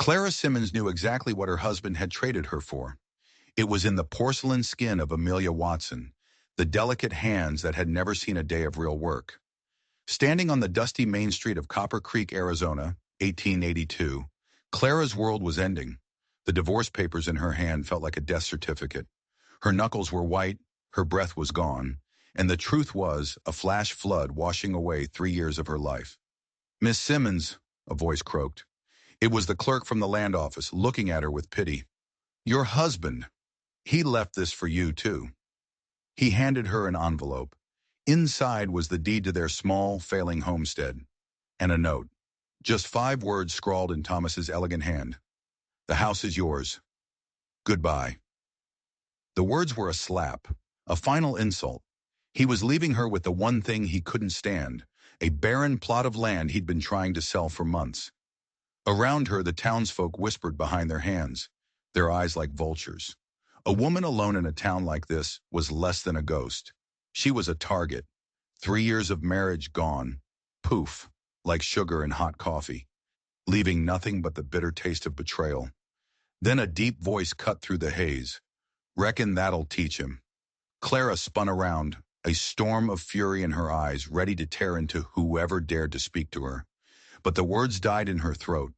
Clara Simmons knew exactly what her husband had traded her for. It was in the porcelain skin of Amelia Watson, the delicate hands that had never seen a day of real work. Standing on the dusty main street of Copper Creek, Arizona, 1882, Clara's world was ending. The divorce papers in her hand felt like a death certificate. Her knuckles were white, her breath was gone, and the truth was a flash flood washing away 3 years of her life. "Miss Simmons," a voice croaked. It was the clerk from the land office, looking at her with pity. "Your husband. He left this for you, too." He handed her an envelope. Inside was the deed to their small, failing homestead, and a note. Just 5 words scrawled in Thomas's elegant hand. "The house is yours. Goodbye." The words were a slap, a final insult. He was leaving her with the one thing he couldn't stand, a barren plot of land he'd been trying to sell for months. Around her, the townsfolk whispered behind their hands, their eyes like vultures. A woman alone in a town like this was less than a ghost. She was a target. 3 years of marriage gone. Poof, like sugar in hot coffee, leaving nothing but the bitter taste of betrayal. Then a deep voice cut through the haze. "Reckon that'll teach him." Clara spun around, a storm of fury in her eyes, ready to tear into whoever dared to speak to her. But the words died in her throat.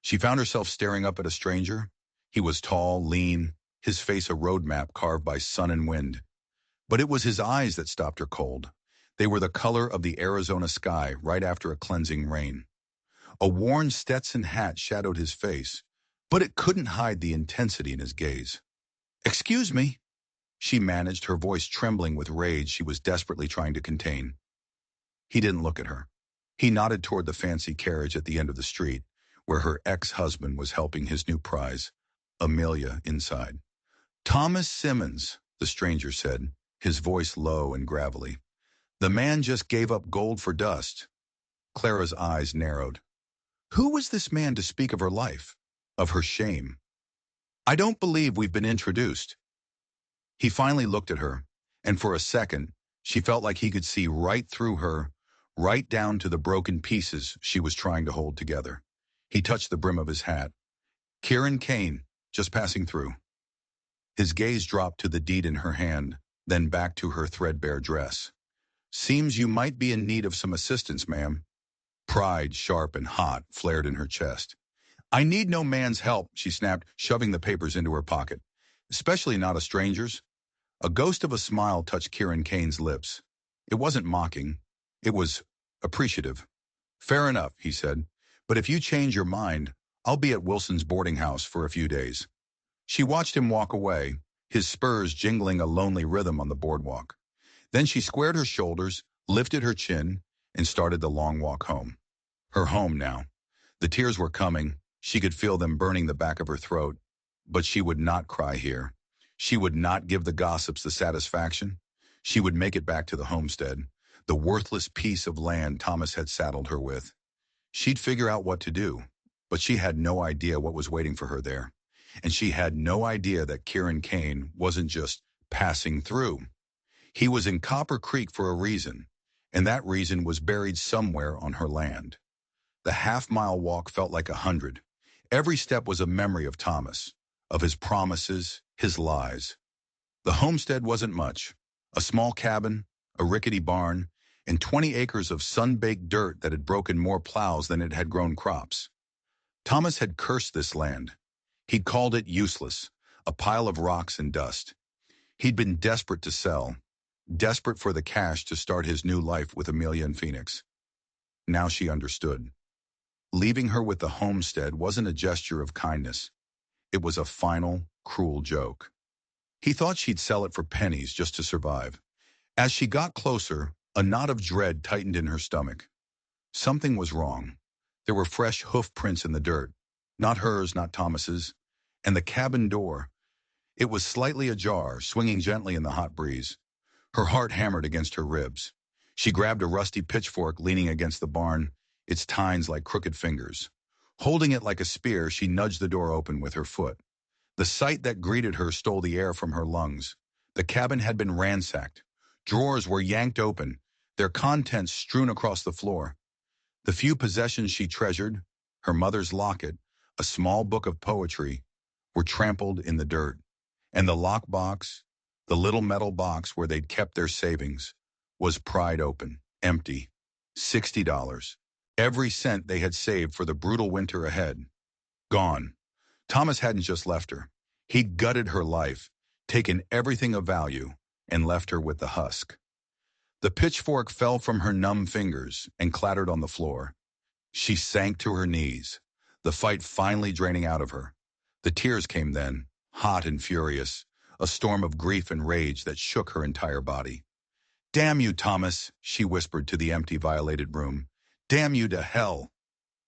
She found herself staring up at a stranger. He was tall, lean, his face a road map carved by sun and wind. But it was his eyes that stopped her cold. They were the color of the Arizona sky right after a cleansing rain. A worn Stetson hat shadowed his face, but it couldn't hide the intensity in his gaze. "Excuse me," she managed, her voice trembling with rage she was desperately trying to contain. He didn't look at her. He nodded toward the fancy carriage at the end of the street, where her ex-husband was helping his new prize, Amelia, inside. "Thomas Simmons," the stranger said, his voice low and gravelly. "The man just gave up gold for dust." Clara's eyes narrowed. Who was this man to speak of her life, of her shame? "I don't believe we've been introduced." He finally looked at her, and for a second, she felt like he could see right through her, right down to the broken pieces she was trying to hold together. He touched the brim of his hat. "Kieran Kane, just passing through." His gaze dropped to the deed in her hand, then back to her threadbare dress. "Seems you might be in need of some assistance, ma'am." Pride, sharp and hot, flared in her chest. "I need no man's help," she snapped, shoving the papers into her pocket. "Especially not a stranger's." A ghost of a smile touched Kieran Kane's lips. It wasn't mocking. It was appreciative. "Fair enough," he said. "But if you change your mind, I'll be at Wilson's boarding house for a few days." She watched him walk away, his spurs jingling a lonely rhythm on the boardwalk. Then she squared her shoulders, lifted her chin, and started the long walk home. Her home now. The tears were coming. She could feel them burning the back of her throat. But she would not cry here. She would not give the gossips the satisfaction. She would make it back to the homestead, the worthless piece of land Thomas had saddled her with. She'd figure out what to do, but she had no idea what was waiting for her there. And she had no idea that Kieran Kane wasn't just passing through. He was in Copper Creek for a reason, and that reason was buried somewhere on her land. The half-mile walk felt like 100. Every step was a memory of Thomas, of his promises, his lies. The homestead wasn't much. A small cabin, a rickety barn, and 20 acres of sun-baked dirt that had broken more plows than it had grown crops. Thomas had cursed this land. He'd called it useless, a pile of rocks and dust. He'd been desperate to sell, desperate for the cash to start his new life with Amelia in Phoenix. Now she understood. Leaving her with the homestead wasn't a gesture of kindness. It was a final, cruel joke. He thought she'd sell it for pennies just to survive. As she got closer, a knot of dread tightened in her stomach. Something was wrong. There were fresh hoof prints in the dirt. Not hers, not Thomas's. And the cabin door. It was slightly ajar, swinging gently in the hot breeze. Her heart hammered against her ribs. She grabbed a rusty pitchfork leaning against the barn, its tines like crooked fingers. Holding it like a spear, she nudged the door open with her foot. The sight that greeted her stole the air from her lungs. The cabin had been ransacked. Drawers were yanked open, their contents strewn across the floor. The few possessions she treasured, her mother's locket, a small book of poetry, were trampled in the dirt. And the lockbox, the little metal box where they'd kept their savings, was pried open, empty. $60. Every cent they had saved for the brutal winter ahead. Gone. Thomas hadn't just left her. He'd gutted her life, taken everything of value, and left her with the husk. The pitchfork fell from her numb fingers and clattered on the floor. She sank to her knees, the fight finally draining out of her. The tears came then, hot and furious, a storm of grief and rage that shook her entire body. "Damn you, Thomas," she whispered to the empty, violated room. "Damn you to hell."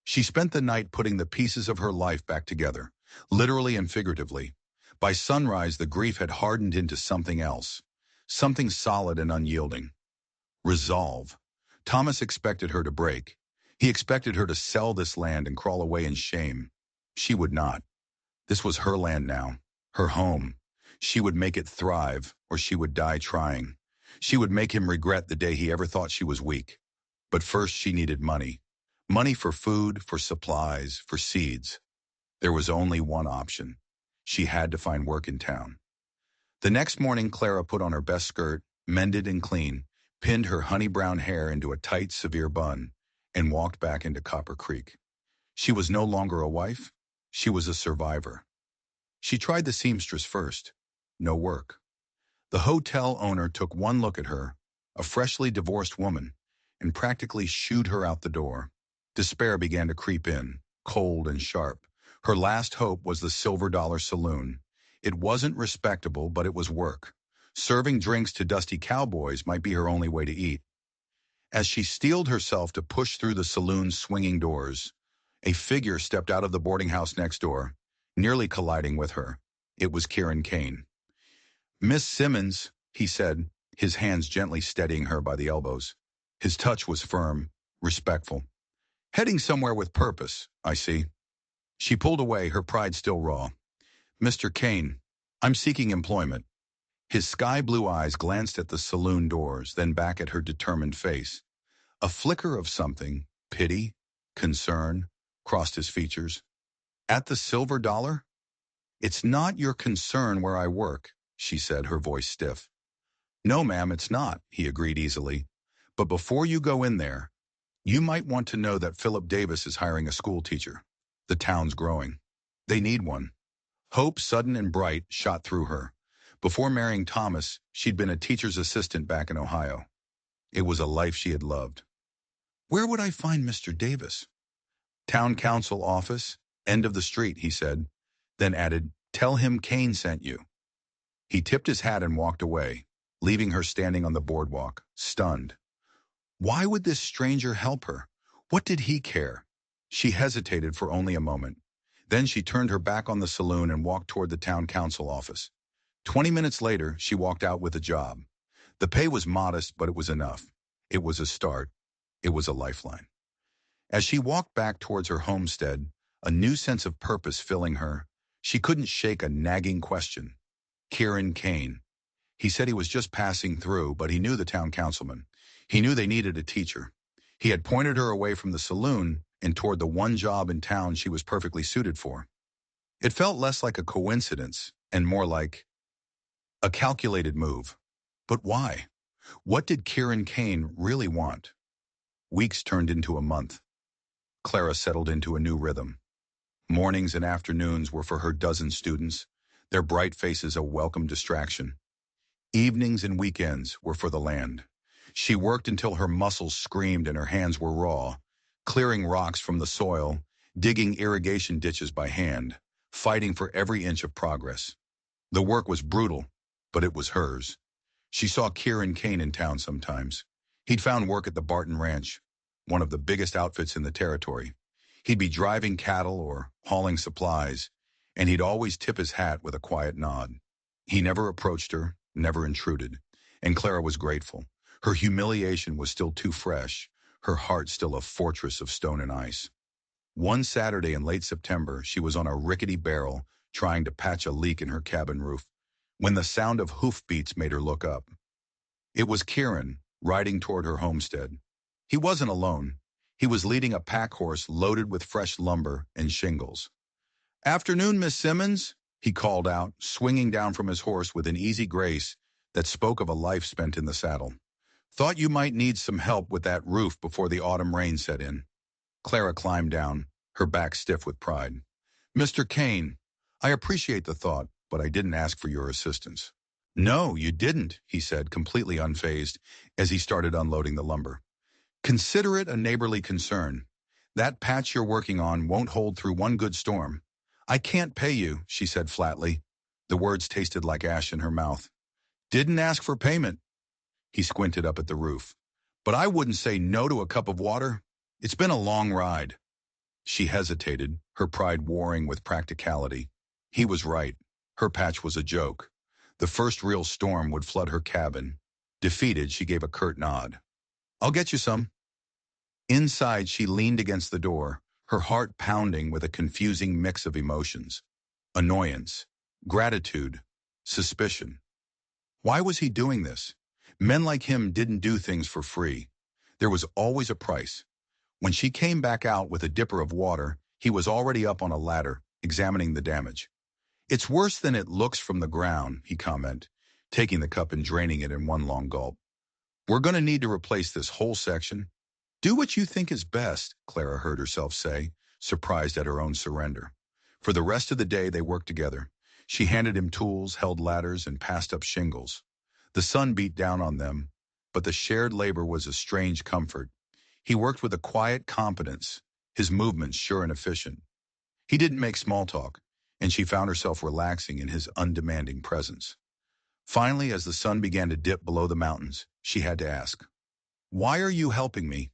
She spent the night putting the pieces of her life back together, literally and figuratively. By sunrise, the grief had hardened into something else, something solid and unyielding. Resolve. Thomas expected her to break. He expected her to sell this land and crawl away in shame. She would not. This was her land now, her home. She would make it thrive, or she would die trying. She would make him regret the day he ever thought she was weak. But first she needed money. Money for food, for supplies, for seeds. There was only one option. She had to find work in town. The next morning, Clara put on her best skirt, mended and clean, pinned her honey-brown hair into a tight, severe bun, and walked back into Copper Creek. She was no longer a wife. She was a survivor. She tried the seamstress first. No work. The hotel owner took one look at her, a freshly divorced woman, and practically shooed her out the door. Despair began to creep in, cold and sharp. Her last hope was the Silver Dollar Saloon. It wasn't respectable, but it was work. Serving drinks to dusty cowboys might be her only way to eat. As she steeled herself to push through the saloon's swinging doors, a figure stepped out of the boarding house next door, nearly colliding with her. It was Kieran Kane. "Miss Simmons," he said, his hands gently steadying her by the elbows. His touch was firm, respectful. "Heading somewhere with purpose, I see." She pulled away, her pride still raw. "Mr. Kane, I'm seeking employment." His sky-blue eyes glanced at the saloon doors, then back at her determined face. A flicker of something, pity, concern, crossed his features. "At the Silver Dollar?" "It's not your concern where I work," she said, her voice stiff. "No, ma'am, it's not," he agreed easily. "But before you go in there, you might want to know that Philip Davis is hiring a school teacher. The town's growing. They need one." Hope, sudden and bright, shot through her. Before marrying Thomas, she'd been a teacher's assistant back in Ohio. It was a life she had loved. "Where would I find Mr. Davis?" "Town council office, end of the street," he said, then added, "Tell him Kane sent you." He tipped his hat and walked away, leaving her standing on the boardwalk, stunned. Why would this stranger help her? What did he care? She hesitated for only a moment. Then she turned her back on the saloon and walked toward the town council office. 20 minutes later, she walked out with a job. The pay was modest, but it was enough. It was a start. It was a lifeline. As she walked back towards her homestead, a new sense of purpose filling her, she couldn't shake a nagging question. Kieran Kane. He said he was just passing through, but he knew the town councilman. He knew they needed a teacher. He had pointed her away from the saloon and toward the one job in town she was perfectly suited for. It felt less like a coincidence and more like a calculated move. But why? What did Kieran Kane really want? Weeks turned into a month. Clara settled into a new rhythm. Mornings and afternoons were for her dozen students, their bright faces a welcome distraction. Evenings and weekends were for the land. She worked until her muscles screamed and her hands were raw, clearing rocks from the soil, digging irrigation ditches by hand, fighting for every inch of progress. The work was brutal, but it was hers. She saw Kieran Kane in town sometimes. He'd found work at the Barton Ranch, one of the biggest outfits in the territory. He'd be driving cattle or hauling supplies, and he'd always tip his hat with a quiet nod. He never approached her, never intruded, and Clara was grateful. Her humiliation was still too fresh, her heart still a fortress of stone and ice. One Saturday in late September, she was on a rickety barrel trying to patch a leak in her cabin roof, when the sound of hoofbeats made her look up. It was Kieran, riding toward her homestead. He wasn't alone. He was leading a pack horse loaded with fresh lumber and shingles. Afternoon, Miss Simmons, he called out, swinging down from his horse with an easy grace that spoke of a life spent in the saddle. Thought you might need some help with that roof before the autumn rain set in. Clara climbed down, her back stiff with pride. Mr. Kane, I appreciate the thought, but I didn't ask for your assistance. No, you didn't, he said, completely unfazed, as he started unloading the lumber. Consider it a neighborly concern. That patch you're working on won't hold through one good storm. I can't pay you, she said flatly. The words tasted like ash in her mouth. Didn't ask for payment. He squinted up at the roof. But I wouldn't say no to a cup of water. It's been a long ride. She hesitated, her pride warring with practicality. He was right. Her patch was a joke. The first real storm would flood her cabin. Defeated, she gave a curt nod. I'll get you some. Inside, she leaned against the door, her heart pounding with a confusing mix of emotions. Annoyance, gratitude, suspicion. Why was he doing this? Men like him didn't do things for free. There was always a price. When she came back out with a dipper of water, he was already up on a ladder, examining the damage. It's worse than it looks from the ground, he commented, taking the cup and draining it in one long gulp. We're going to need to replace this whole section. Do what you think is best, Clara heard herself say, surprised at her own surrender. For the rest of the day, they worked together. She handed him tools, held ladders, and passed up shingles. The sun beat down on them, but the shared labor was a strange comfort. He worked with a quiet competence, his movements sure and efficient. He didn't make small talk, and she found herself relaxing in his undemanding presence. Finally, as the sun began to dip below the mountains, she had to ask, "Why are you helping me?"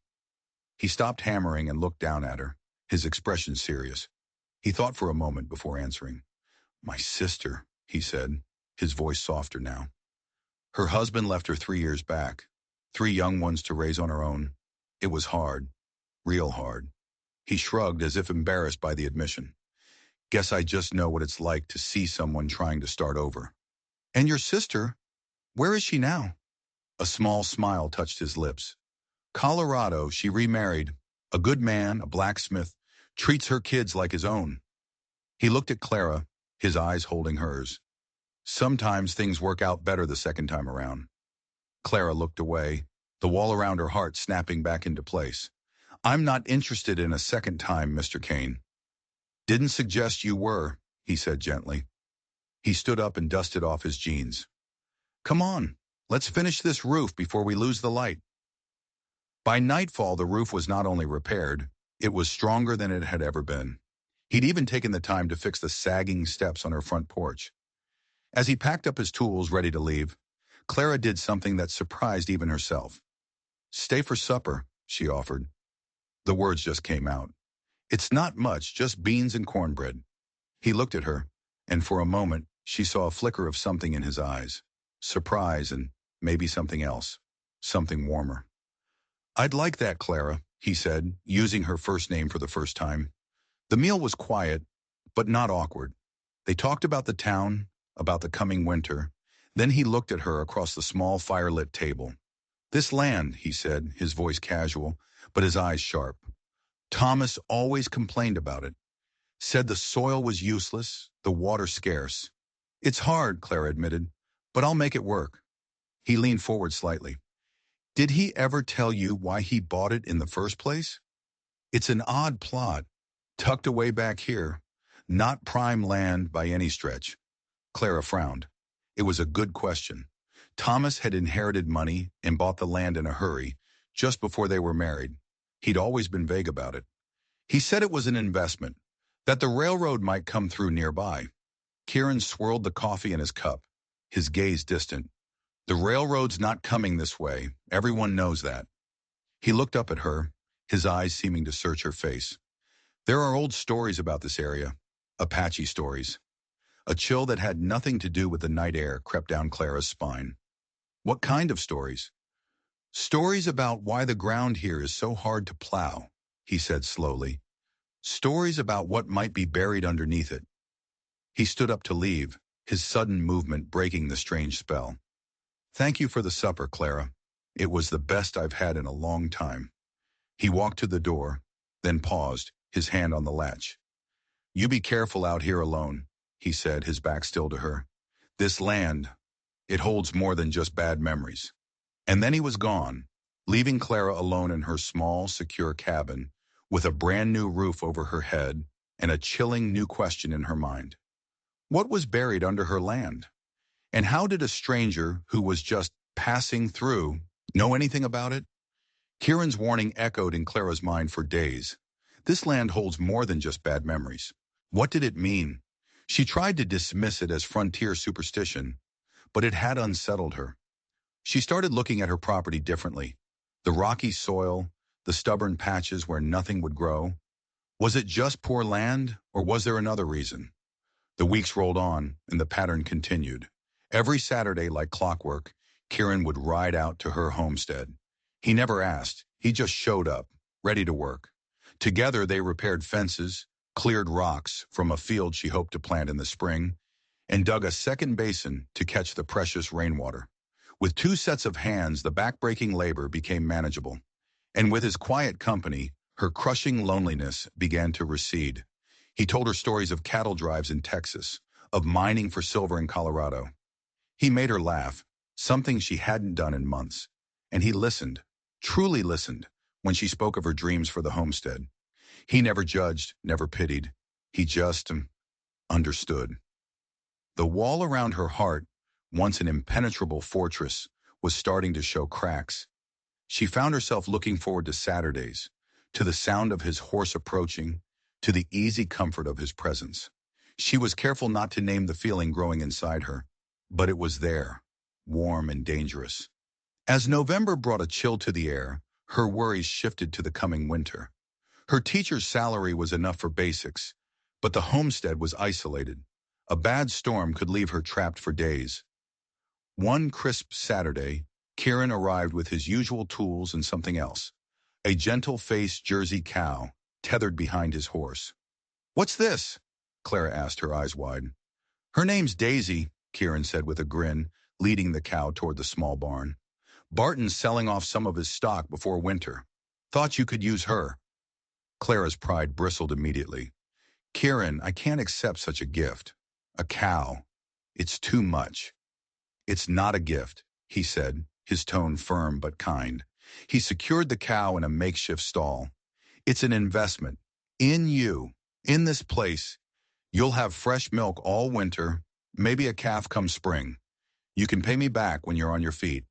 He stopped hammering and looked down at her, his expression serious. He thought for a moment before answering. "My sister," he said, his voice softer now. Her husband left her 3 years back, 3 young ones to raise on her own. It was hard, real hard. He shrugged as if embarrassed by the admission. Guess I just know what it's like to see someone trying to start over. And your sister, where is she now? A small smile touched his lips. Colorado, she remarried. A good man, a blacksmith, treats her kids like his own. He looked at Clara, his eyes holding hers. Sometimes things work out better the second time around. Clara looked away, the wall around her heart snapping back into place. I'm not interested in a second time, Mr. Kane. Didn't suggest you were, he said gently. He stood up and dusted off his jeans. Come on, let's finish this roof before we lose the light. By nightfall, the roof was not only repaired, it was stronger than it had ever been. He'd even taken the time to fix the sagging steps on her front porch. As he packed up his tools ready to leave, Clara did something that surprised even herself. Stay for supper, she offered. The words just came out. It's not much, just beans and cornbread. He looked at her, and for a moment, she saw a flicker of something in his eyes. Surprise and maybe something else. Something warmer. I'd like that, Clara, he said, using her first name for the first time. The meal was quiet, but not awkward. They talked about the town, about the coming winter. Then he looked at her across the small firelit table. This land, he said, his voice casual, but his eyes sharp. Thomas always complained about it. Said the soil was useless, the water scarce. It's hard, Clara admitted, but I'll make it work. He leaned forward slightly. Did he ever tell you why he bought it in the first place? It's an odd plot, tucked away back here, not prime land by any stretch. Clara frowned. It was a good question. Thomas had inherited money and bought the land in a hurry, just before they were married. He'd always been vague about it. He said it was an investment, that the railroad might come through nearby. Kieran swirled the coffee in his cup, his gaze distant. The railroad's not coming this way. Everyone knows that. He looked up at her, his eyes seeming to search her face. There are old stories about this area, Apache stories. A chill that had nothing to do with the night air crept down Clara's spine. What kind of stories? Stories about why the ground here is so hard to plow, he said slowly. Stories about what might be buried underneath it. He stood up to leave, his sudden movement breaking the strange spell. Thank you for the supper, Clara. It was the best I've had in a long time. He walked to the door, then paused, his hand on the latch. "You be careful out here alone," he said, his back still to her. "This land, it holds more than just bad memories." And then he was gone, leaving Clara alone in her small, secure cabin, with a brand new roof over her head and a chilling new question in her mind. What was buried under her land? And how did a stranger who was just passing through know anything about it? Kieran's warning echoed in Clara's mind for days. This land holds more than just bad memories. What did it mean? She tried to dismiss it as frontier superstition, but it had unsettled her. She started looking at her property differently. The rocky soil, the stubborn patches where nothing would grow. Was it just poor land, or was there another reason? The weeks rolled on, and the pattern continued. Every Saturday, like clockwork, Kieran would ride out to her homestead. He never asked, he just showed up, ready to work. Together they repaired fences, cleared rocks from a field she hoped to plant in the spring, and dug a second basin to catch the precious rainwater. With 2 sets of hands, the backbreaking labor became manageable. And with his quiet company, her crushing loneliness began to recede. He told her stories of cattle drives in Texas, of mining for silver in Colorado. He made her laugh, something she hadn't done in months. And he listened, truly listened, when she spoke of her dreams for the homestead. He never judged, never pitied. He just understood. The wall around her heart, once an impenetrable fortress, was starting to show cracks. She found herself looking forward to Saturdays, to the sound of his horse approaching, to the easy comfort of his presence. She was careful not to name the feeling growing inside her, but it was there, warm and dangerous. As November brought a chill to the air, her worries shifted to the coming winter. Her teacher's salary was enough for basics, but the homestead was isolated. A bad storm could leave her trapped for days. One crisp Saturday, Kieran arrived with his usual tools and something else. A gentle-faced Jersey cow, tethered behind his horse. "What's this?" Clara asked, her eyes wide. "Her name's Daisy," Kieran said with a grin, leading the cow toward the small barn. "Barton's selling off some of his stock before winter. Thought you could use her." Clara's pride bristled immediately. "Kieran, I can't accept such a gift. A cow. It's too much." "It's not a gift," he said, his tone firm but kind. He secured the cow in a makeshift stall. "It's an investment. In you. In this place. You'll have fresh milk all winter, maybe a calf come spring. You can pay me back when you're on your feet."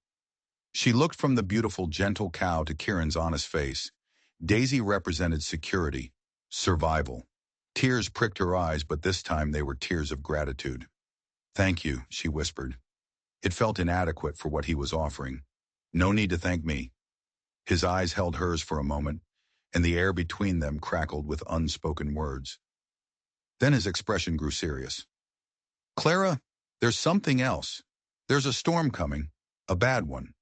She looked from the beautiful, gentle cow to Kieran's honest face. Daisy represented security, survival. Tears pricked her eyes, but this time they were tears of gratitude. "Thank you," she whispered. It felt inadequate for what he was offering. "No need to thank me." His eyes held hers for a moment, and the air between them crackled with unspoken words. Then his expression grew serious. "Clara, there's something else. There's a storm coming, a bad one.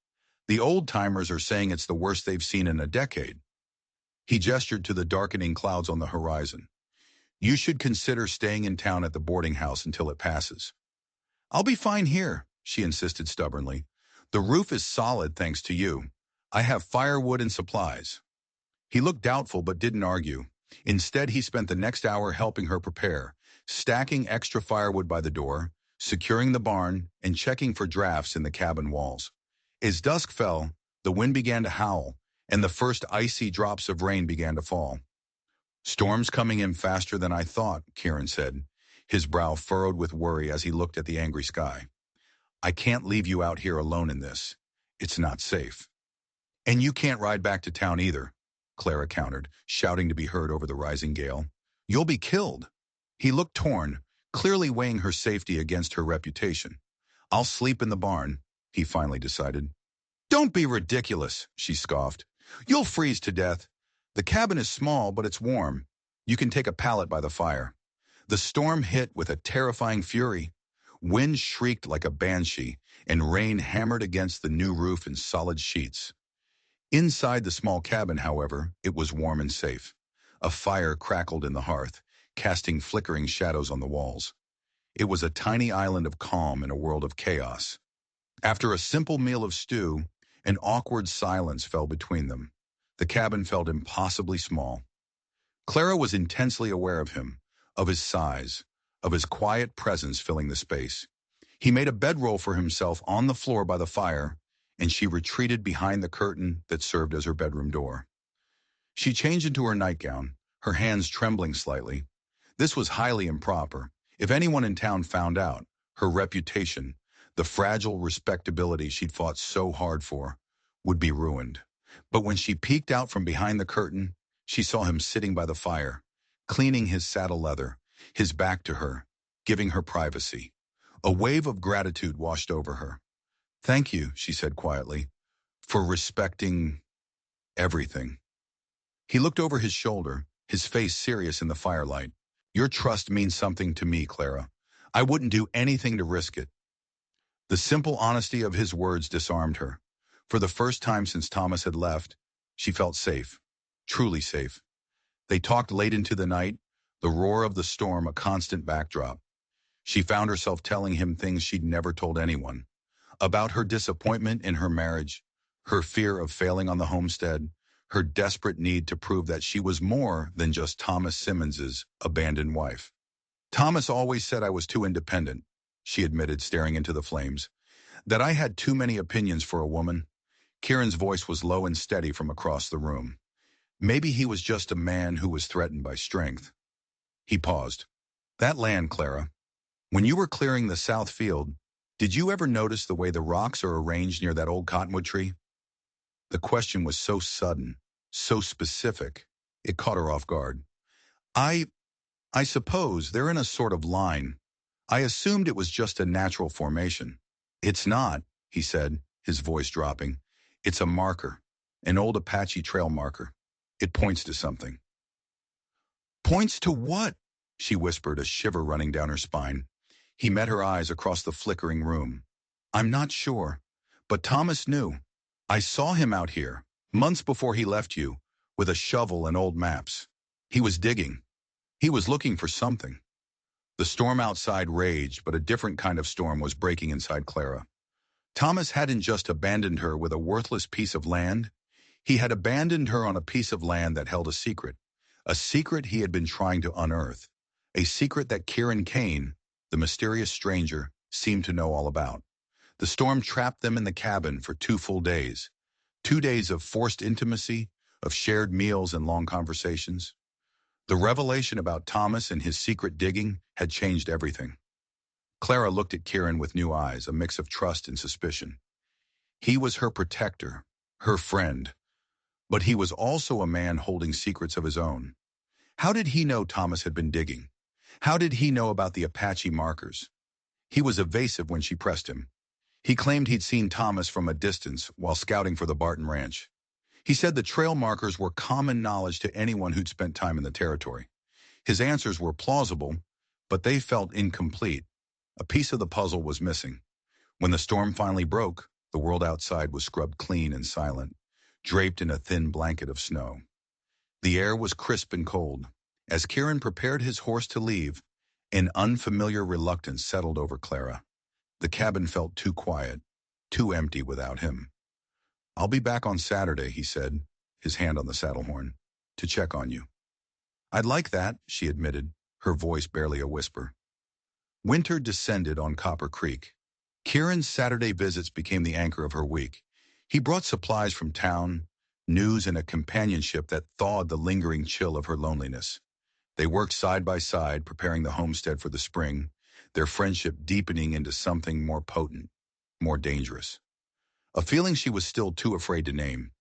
The old-timers are saying it's the worst they've seen in a decade." He gestured to the darkening clouds on the horizon. "You should consider staying in town at the boarding house until it passes." "I'll be fine here," she insisted stubbornly. "The roof is solid thanks to you. I have firewood and supplies." He looked doubtful but didn't argue. Instead, he spent the next hour helping her prepare, stacking extra firewood by the door, securing the barn, and checking for drafts in the cabin walls. As dusk fell, the wind began to howl, and the first icy drops of rain began to fall. "Storm's coming in faster than I thought," Kieran said, his brow furrowed with worry as he looked at the angry sky. "I can't leave you out here alone in this. It's not safe." "And you can't ride back to town either," Clara countered, shouting to be heard over the rising gale. "You'll be killed." He looked torn, clearly weighing her safety against her reputation. "I'll sleep in the barn," he finally decided. "Don't be ridiculous," she scoffed. "You'll freeze to death. The cabin is small, but it's warm. You can take a pallet by the fire." The storm hit with a terrifying fury. Wind shrieked like a banshee, and rain hammered against the new roof in solid sheets. Inside the small cabin, however, it was warm and safe. A fire crackled in the hearth, casting flickering shadows on the walls. It was a tiny island of calm in a world of chaos. After a simple meal of stew, an awkward silence fell between them. The cabin felt impossibly small. Clara was intensely aware of him, of his size, of his quiet presence filling the space. He made a bedroll for himself on the floor by the fire, and she retreated behind the curtain that served as her bedroom door. She changed into her nightgown, her hands trembling slightly. This was highly improper. If anyone in town found out, her reputation, the fragile respectability she'd fought so hard for, would be ruined. But when she peeked out from behind the curtain, she saw him sitting by the fire, cleaning his saddle leather, his back to her, giving her privacy. A wave of gratitude washed over her. "Thank you," she said quietly, "for respecting everything." He looked over his shoulder, his face serious in the firelight. "Your trust means something to me, Clara. I wouldn't do anything to risk it." The simple honesty of his words disarmed her. For the first time since Thomas had left, she felt safe, truly safe. They talked late into the night, the roar of the storm a constant backdrop. She found herself telling him things she'd never told anyone. About her disappointment in her marriage, her fear of failing on the homestead, her desperate need to prove that she was more than just Thomas Simmons's abandoned wife. "Thomas always said I was too independent," she admitted, staring into the flames. "That I had too many opinions for a woman." Kieran's voice was low and steady from across the room. Maybe he was just a man who was threatened by strength. He paused. "That land, Clara. When you were clearing the south field, did you ever notice the way the rocks are arranged near that old cottonwood tree?" The question was so sudden, so specific, it caught her off guard. I I suppose they're in a sort of line. I assumed it was just a natural formation." "It's not," he said, his voice dropping. "It's a marker, an old Apache trail marker. It points to something." "Points to what?" she whispered, a shiver running down her spine. He met her eyes across the flickering room. "I'm not sure, but Thomas knew. I saw him out here, months before he left you, with a shovel and old maps. He was digging. He was looking for something." The storm outside raged, but a different kind of storm was breaking inside Clara. Thomas hadn't just abandoned her with a worthless piece of land. He had abandoned her on a piece of land that held a secret he had been trying to unearth, a secret that Kieran Kane, the mysterious stranger, seemed to know all about. The storm trapped them in the cabin for 2 full days. 2 days of forced intimacy, of shared meals and long conversations. The revelation about Thomas and his secret digging had changed everything. Clara looked at Kieran with new eyes, a mix of trust and suspicion. He was her protector, her friend, but he was also a man holding secrets of his own. How did he know Thomas had been digging? How did he know about the Apache markers? He was evasive when she pressed him. He claimed he'd seen Thomas from a distance while scouting for the Barton Ranch. He said the trail markers were common knowledge to anyone who'd spent time in the territory. His answers were plausible, but they felt incomplete. A piece of the puzzle was missing. When the storm finally broke, the world outside was scrubbed clean and silent, draped in a thin blanket of snow. The air was crisp and cold. As Kieran prepared his horse to leave, an unfamiliar reluctance settled over Clara. The cabin felt too quiet, too empty without him. "I'll be back on Saturday," he said, his hand on the saddle horn, "to check on you." "I'd like that," she admitted, her voice barely a whisper. Winter descended on Copper Creek. Kieran's Saturday visits became the anchor of her week. He brought supplies from town, news, and a companionship that thawed the lingering chill of her loneliness. They worked side by side, preparing the homestead for the spring, their friendship deepening into something more potent, more dangerous. A feeling she was still too afraid to name.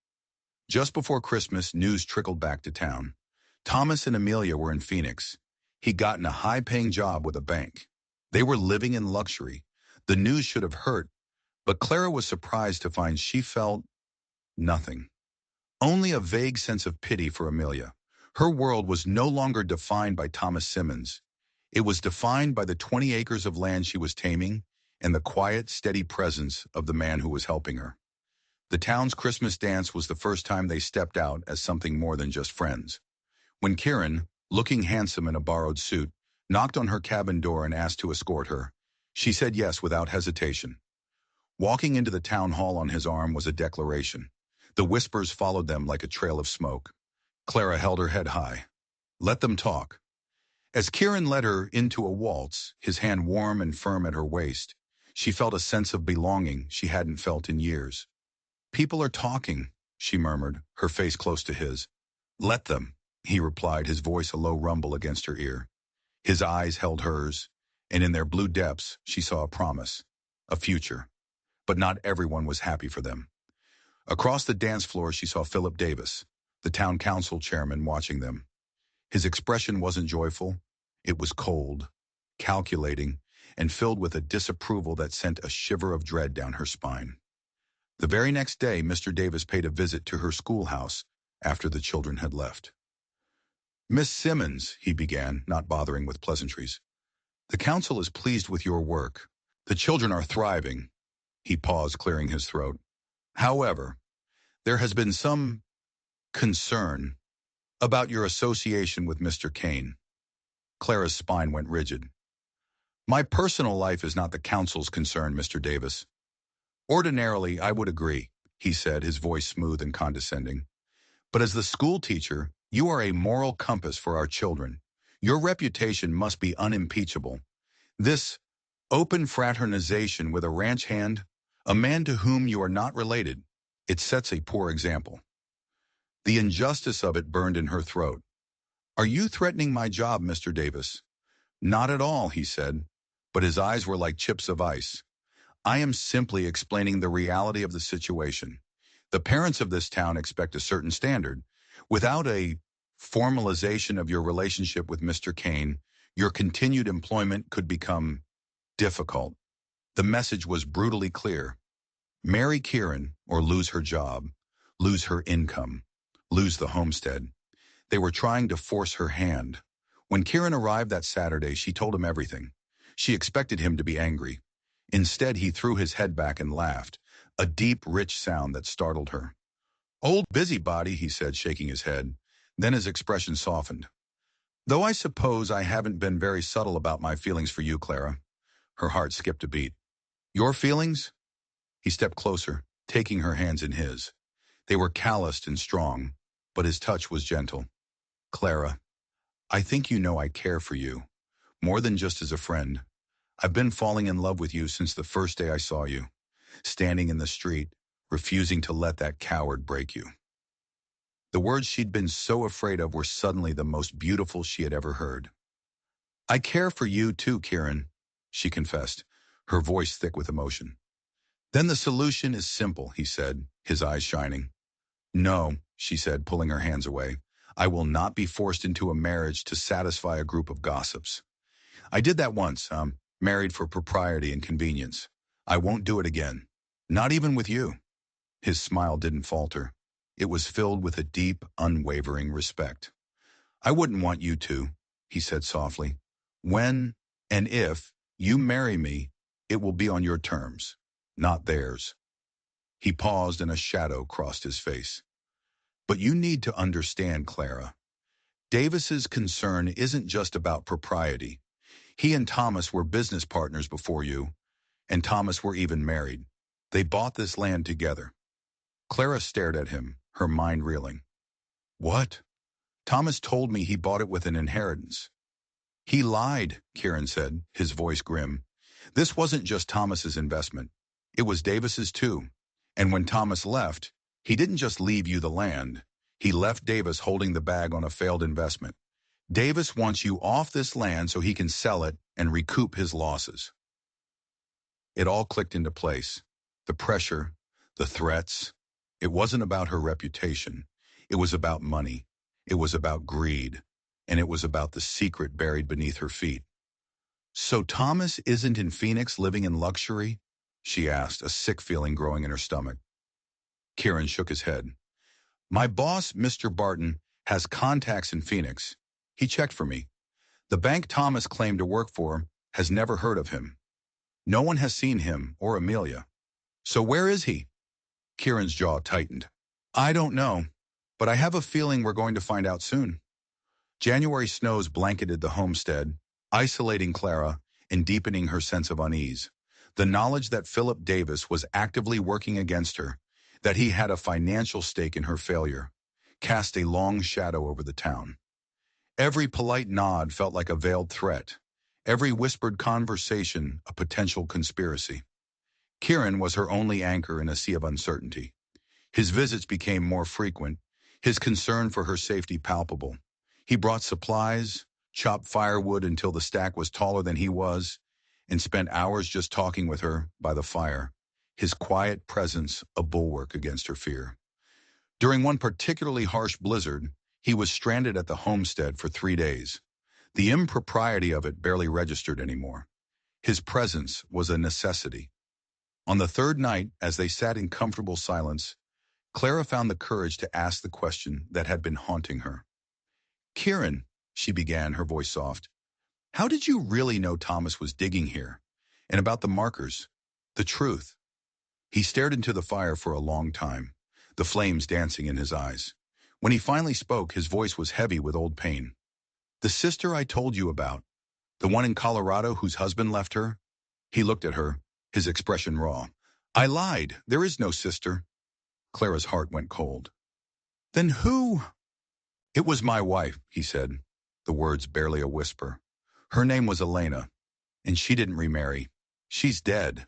Just before Christmas, news trickled back to town. Thomas and Amelia were in Phoenix. He'd gotten a high-paying job with a bank. They were living in luxury. The news should have hurt, but Clara was surprised to find she felt nothing. Only a vague sense of pity for Amelia. Her world was no longer defined by Thomas Simmons. It was defined by the 20 acres of land she was taming and the quiet, steady presence of the man who was helping her. The town's Christmas dance was the first time they stepped out as something more than just friends. When Kieran, looking handsome in a borrowed suit, knocked on her cabin door and asked to escort her, she said yes without hesitation. Walking into the town hall on his arm was a declaration. The whispers followed them like a trail of smoke. Clara held her head high. "Let them talk." As Kieran led her into a waltz, his hand warm and firm at her waist, she felt a sense of belonging she hadn't felt in years. "People are talking," she murmured, her face close to his. "Let them," he replied, his voice a low rumble against her ear. His eyes held hers, and in their blue depths she saw a promise, a future. But not everyone was happy for them. Across the dance floor she saw Philip Davis, the town council chairman, watching them. His expression wasn't joyful. It was cold, calculating, and filled with a disapproval that sent a shiver of dread down her spine. The very next day, Mr. Davis paid a visit to her schoolhouse after the children had left. "Miss Simmons," he began, not bothering with pleasantries, "the council is pleased with your work. The children are thriving." He paused, clearing his throat. "However, there has been some concern about your association with Mr. Kane." Clara's spine went rigid. "My personal life is not the council's concern, Mr. Davis." "Ordinarily, I would agree," he said, his voice smooth and condescending. "But as the school teacher, you are a moral compass for our children. Your reputation must be unimpeachable. This open fraternization with a ranch hand, a man to whom you are not related, it sets a poor example." The injustice of it burned in her throat. "Are you threatening my job, Mr. Davis?" "Not at all," he said, but his eyes were like chips of ice. "I am simply explaining the reality of the situation. The parents of this town expect a certain standard. Without a formalization of your relationship with Mr. Kane, your continued employment could become difficult." The message was brutally clear. Marry Kieran or lose her job, lose her income, lose the homestead. They were trying to force her hand. When Kieran arrived that Saturday, she told him everything. She expected him to be angry. Instead, he threw his head back and laughed, a deep, rich sound that startled her. "Old busybody," he said, shaking his head. Then his expression softened. "Though I suppose I haven't been very subtle about my feelings for you, Clara." Her heart skipped a beat. "Your feelings?" He stepped closer, taking her hands in his. They were calloused and strong, but his touch was gentle. "Clara, I think you know I care for you, more than just as a friend. I've been falling in love with you since the first day I saw you, standing in the street, refusing to let that coward break you." The words she'd been so afraid of were suddenly the most beautiful she had ever heard. "I care for you too, Kieran," she confessed, her voice thick with emotion. "Then the solution is simple," he said, his eyes shining. "No," she said, pulling her hands away. "I will not be forced into a marriage to satisfy a group of gossips. I did that once, married for propriety and convenience. I won't do it again. Not even with you." His smile didn't falter. It was filled with a deep, unwavering respect. "I wouldn't want you to," he said softly. "When and if you marry me, it will be on your terms, not theirs." He paused and a shadow crossed his face. "But you need to understand, Clara. Davis's concern isn't just about propriety. He and Thomas were business partners before you, and Thomas were even married. They bought this land together." Clara stared at him, her mind reeling. "What?" "Thomas told me he bought it with an inheritance." "He lied," Kieran said, his voice grim. "This wasn't just Thomas's investment. It was Davis's too. And when Thomas left, he didn't just leave you the land. He left Davis holding the bag on a failed investment. Davis wants you off this land so he can sell it and recoup his losses." It all clicked into place. The pressure, the threats. It wasn't about her reputation. It was about money. It was about greed. And it was about the secret buried beneath her feet. "So Thomas isn't in Phoenix living in luxury?" she asked, a sick feeling growing in her stomach. Kieran shook his head. "My boss, Mr. Barton, has contacts in Phoenix. He checked for me. The bank Thomas claimed to work for has never heard of him. No one has seen him or Amelia." "So where is he?" Kieran's jaw tightened. "I don't know, but I have a feeling we're going to find out soon." January snows blanketed the homestead, isolating Clara and deepening her sense of unease. The knowledge that Philip Davis was actively working against her, that he had a financial stake in her failure, cast a long shadow over the town. Every polite nod felt like a veiled threat. Every whispered conversation a potential conspiracy. Kieran was her only anchor in a sea of uncertainty. His visits became more frequent, his concern for her safety palpable. He brought supplies, chopped firewood until the stack was taller than he was, and spent hours just talking with her by the fire, his quiet presence a bulwark against her fear. During one particularly harsh blizzard, he was stranded at the homestead for 3 days. The impropriety of it barely registered anymore. His presence was a necessity. On the third night, as they sat in comfortable silence, Clara found the courage to ask the question that had been haunting her. "Kieran," she began, her voice soft, "how did you really know Thomas was digging here? And about the markers? The truth?" He stared into the fire for a long time, the flames dancing in his eyes. When he finally spoke, his voice was heavy with old pain. "The sister I told you about, the one in Colorado whose husband left her?" He looked at her, his expression raw. "I lied. There is no sister." Clara's heart went cold. "Then who?" "It was my wife," he said, the words barely a whisper. "Her name was Elena, and she didn't remarry. She's dead."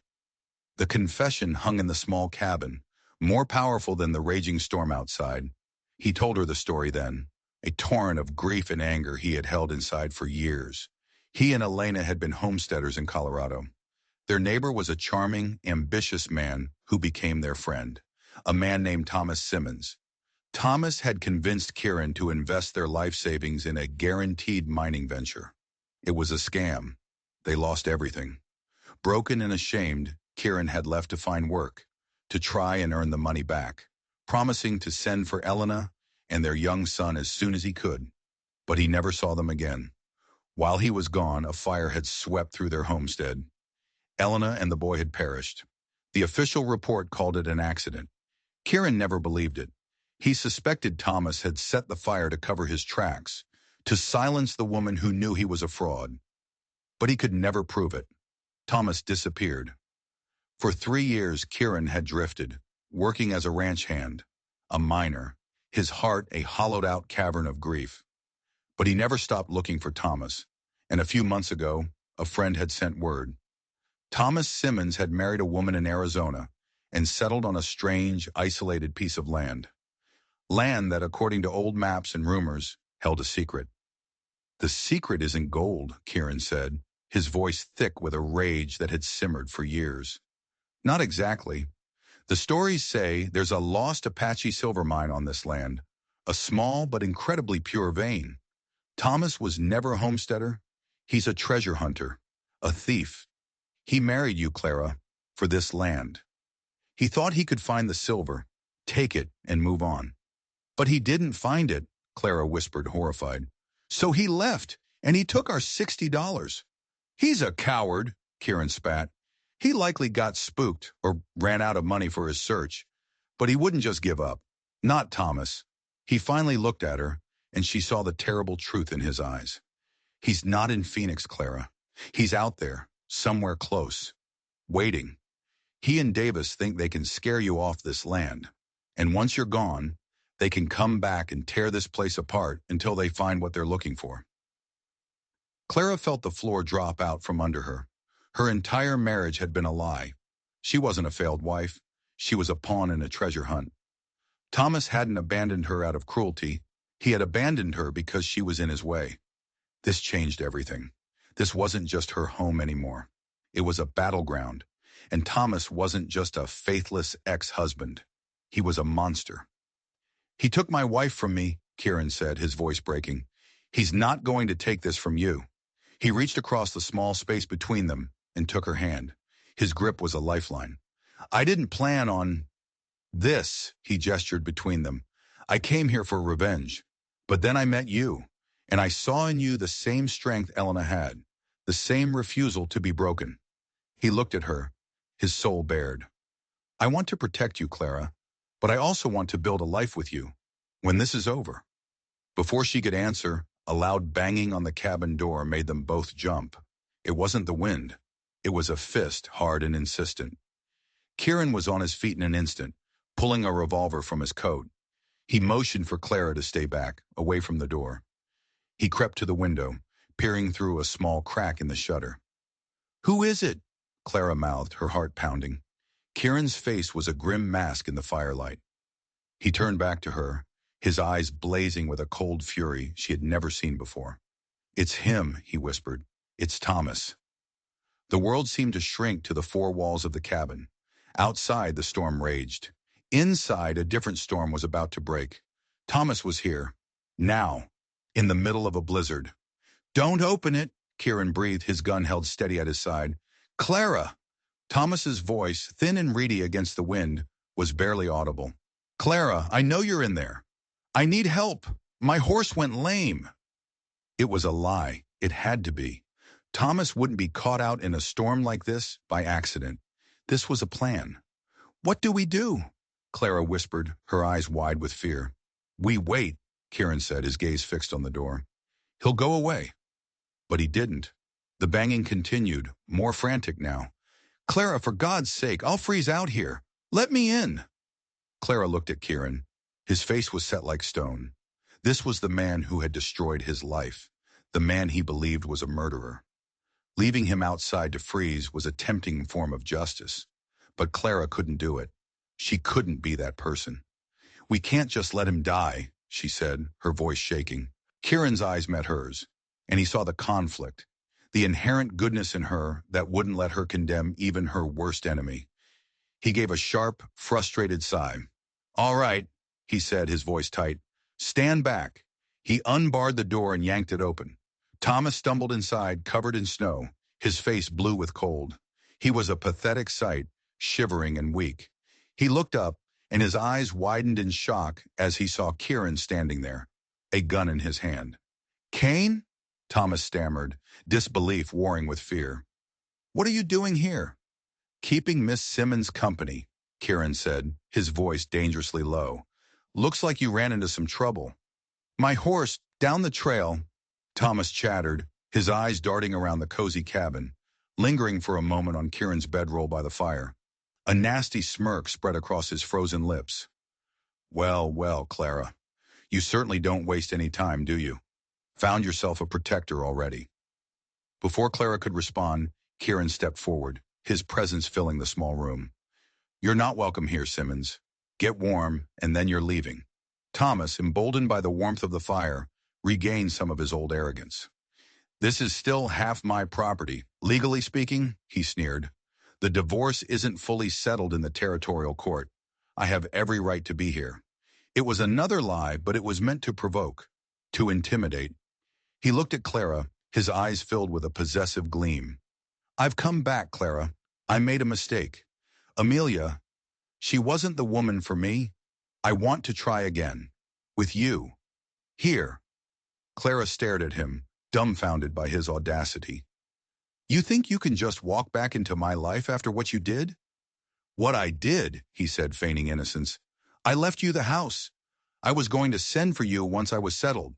The confession hung in the small cabin, more powerful than the raging storm outside. He told her the story then, a torrent of grief and anger he had held inside for years. He and Elena had been homesteaders in Colorado. Their neighbor was a charming, ambitious man who became their friend, a man named Thomas Simmons. Thomas had convinced Kieran to invest their life savings in a guaranteed mining venture. It was a scam. They lost everything. Broken and ashamed, Kieran had left to find work, to try and earn the money back, promising to send for Elena and their young son as soon as he could. But he never saw them again. While he was gone, a fire had swept through their homestead. Elena and the boy had perished. The official report called it an accident. Kieran never believed it. He suspected Thomas had set the fire to cover his tracks, to silence the woman who knew he was a fraud. But he could never prove it. Thomas disappeared. For 3 years, Kieran had drifted, working as a ranch hand, a miner, his heart a hollowed-out cavern of grief. But he never stopped looking for Thomas, and a few months ago, a friend had sent word. Thomas Simmons had married a woman in Arizona and settled on a strange, isolated piece of land. Land that, according to old maps and rumors, held a secret. "The secret isn't gold," Kieran said, his voice thick with a rage that had simmered for years. "Not exactly. The stories say there's a lost Apache silver mine on this land, a small but incredibly pure vein. Thomas was never a homesteader. He's a treasure hunter, a thief. He married you, Clara, for this land. He thought he could find the silver, take it, and move on. But he didn't find it," Clara whispered, horrified. "So he left, and he took our $60. "He's a coward," Kieran spat. "He likely got spooked or ran out of money for his search. But he wouldn't just give up. Not Thomas." He finally looked at her, and she saw the terrible truth in his eyes. "He's not in Phoenix, Clara. He's out there, somewhere close, waiting. He and Davis think they can scare you off this land. And once you're gone, they can come back and tear this place apart until they find what they're looking for." Clara felt the floor drop out from under her. Her entire marriage had been a lie. She wasn't a failed wife. She was a pawn in a treasure hunt. Thomas hadn't abandoned her out of cruelty. He had abandoned her because she was in his way. This changed everything. This wasn't just her home anymore. It was a battleground. And Thomas wasn't just a faithless ex-husband. He was a monster. "He took my wife from me," Kieran said, his voice breaking. "He's not going to take this from you." He reached across the small space between them and took her hand. His grip was a lifeline. "I didn't plan on this," he gestured between them. "I came here for revenge. But then I met you, and I saw in you the same strength Elena had, the same refusal to be broken." He looked at her, his soul bared. "I want to protect you, Clara, but I also want to build a life with you when this is over." Before she could answer, a loud banging on the cabin door made them both jump. It wasn't the wind. It was a fist, hard and insistent. Kieran was on his feet in an instant, pulling a revolver from his coat. He motioned for Clara to stay back, away from the door. He crept to the window, peering through a small crack in the shutter. "Who is it?" Clara mouthed, her heart pounding. Kieran's face was a grim mask in the firelight. He turned back to her, his eyes blazing with a cold fury she had never seen before. "It's him," he whispered. "It's Thomas." The world seemed to shrink to the four walls of the cabin. Outside, the storm raged. Inside, a different storm was about to break. Thomas was here. Now. In the middle of a blizzard. "Don't open it," Kieran breathed, his gun held steady at his side. "Clara!" Thomas's voice, thin and reedy against the wind, was barely audible. "Clara, I know you're in there. I need help. My horse went lame." It was a lie. It had to be. Thomas wouldn't be caught out in a storm like this by accident. This was a plan. "What do we do?" Clara whispered, her eyes wide with fear. "We wait," Kieran said, his gaze fixed on the door. "He'll go away." But he didn't. The banging continued, more frantic now. "Clara, for God's sake, I'll freeze out here. Let me in." Clara looked at Kieran. His face was set like stone. This was the man who had destroyed his life, the man he believed was a murderer. Leaving him outside to freeze was a tempting form of justice. But Clara couldn't do it. She couldn't be that person. "We can't just let him die," she said, her voice shaking. Kieran's eyes met hers, and he saw the conflict, the inherent goodness in her that wouldn't let her condemn even her worst enemy. He gave a sharp, frustrated sigh. "All right," he said, his voice tight. "Stand back." He unbarred the door and yanked it open. Thomas stumbled inside, covered in snow, his face blue with cold. He was a pathetic sight, shivering and weak. He looked up, and his eyes widened in shock as he saw Kieran standing there, a gun in his hand. "Kane?" Thomas stammered, disbelief warring with fear. "What are you doing here?" "Keeping Miss Simmons company," Kieran said, his voice dangerously low. "Looks like you ran into some trouble." "My horse, down the trail," Thomas chattered, his eyes darting around the cozy cabin, lingering for a moment on Kieran's bedroll by the fire. A nasty smirk spread across his frozen lips. "Well, well, Clara. You certainly don't waste any time, do you? Found yourself a protector already." Before Clara could respond, Kieran stepped forward, his presence filling the small room. "You're not welcome here, Simmons. Get warm, and then you're leaving." Thomas, emboldened by the warmth of the fire, regained some of his old arrogance. "This is still half my property. Legally speaking," he sneered. "The divorce isn't fully settled in the territorial court. I have every right to be here." It was another lie, but it was meant to provoke, to intimidate. He looked at Clara, his eyes filled with a possessive gleam. "I've come back, Clara. I made a mistake. Amelia, she wasn't the woman for me. I want to try again. With you. Here." Clara stared at him, dumbfounded by his audacity. "You think you can just walk back into my life after what you did?" "What I did," he said, feigning innocence. "I left you the house. I was going to send for you once I was settled."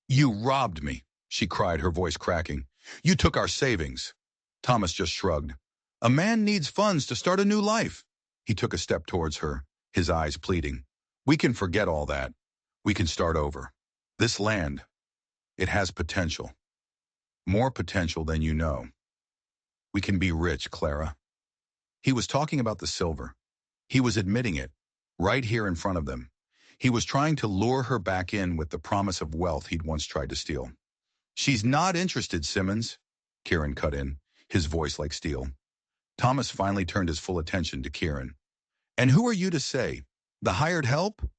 "You robbed me," she cried, her voice cracking. "You took our savings." Thomas just shrugged. "A man needs funds to start a new life." He took a step towards her, his eyes pleading. "We can forget all that. We can start over. This land, it has potential. More potential than you know. We can be rich, Clara." He was talking about the silver. He was admitting it, right here in front of them. He was trying to lure her back in with the promise of wealth he'd once tried to steal. "She's not interested, Simmons," Kieran cut in, his voice like steel. Thomas finally turned his full attention to Kieran. "And who are you to say? The hired help?"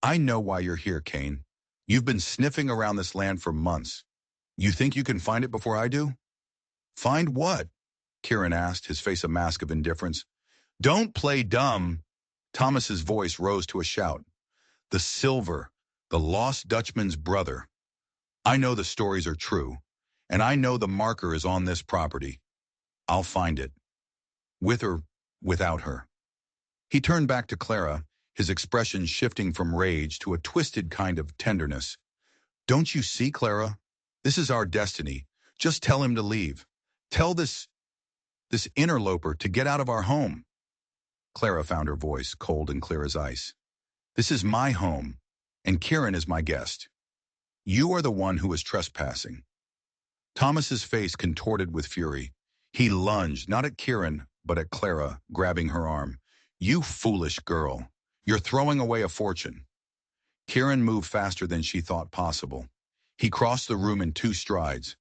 "I know why you're here, Kane. You've been sniffing around this land for months. You think you can find it before I do?" "Find what?" Kieran asked, his face a mask of indifference. "Don't play dumb." Thomas's voice rose to a shout. "The silver, the lost Dutchman's brother. I know the stories are true, and I know the marker is on this property. I'll find it. With or without her." He turned back to Clara, his expression shifting from rage to a twisted kind of tenderness. "Don't you see, Clara? This is our destiny. Just tell him to leave. Tell this interloper to get out of our home." Clara found her voice, cold and clear as ice. "This is my home, and Kieran is my guest. You are the one who is trespassing. Thomas's face contorted with fury. He lunged, not at Kieran, but at Clara, grabbing her arm. You foolish girl. You're throwing away a fortune. Kieran moved faster than she thought possible. He crossed the room in 2 strides,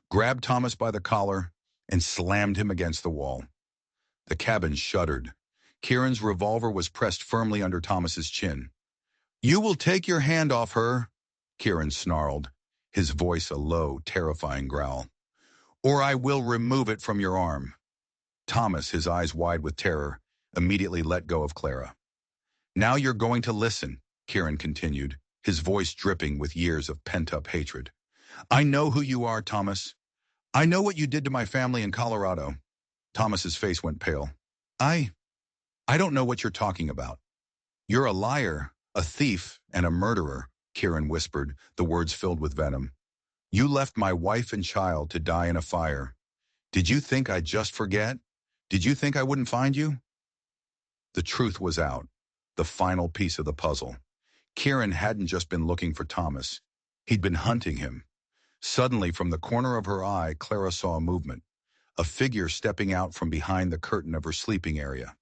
grabbed Thomas by the collar, and slammed him against the wall. The cabin shuddered. Kieran's revolver was pressed firmly under Thomas's chin. You will take your hand off her, Kieran snarled, his voice a low, terrifying growl. Or I will remove it from your arm. Thomas, his eyes wide with terror, immediately let go of Clara. Now you're going to listen, Kieran continued, his voice dripping with years of pent-up hatred. I know who you are, Thomas. I know what you did to my family in Colorado. Thomas's face went pale. I don't know what you're talking about. You're a liar, a thief, and a murderer, Kieran whispered, the words filled with venom. You left my wife and child to die in a fire. Did you think I'd just forget? Did you think I wouldn't find you? The truth was out, the final piece of the puzzle. Kieran hadn't just been looking for Thomas. He'd been hunting him. Suddenly, from the corner of her eye, Clara saw a movement, a figure stepping out from behind the curtain of her sleeping area.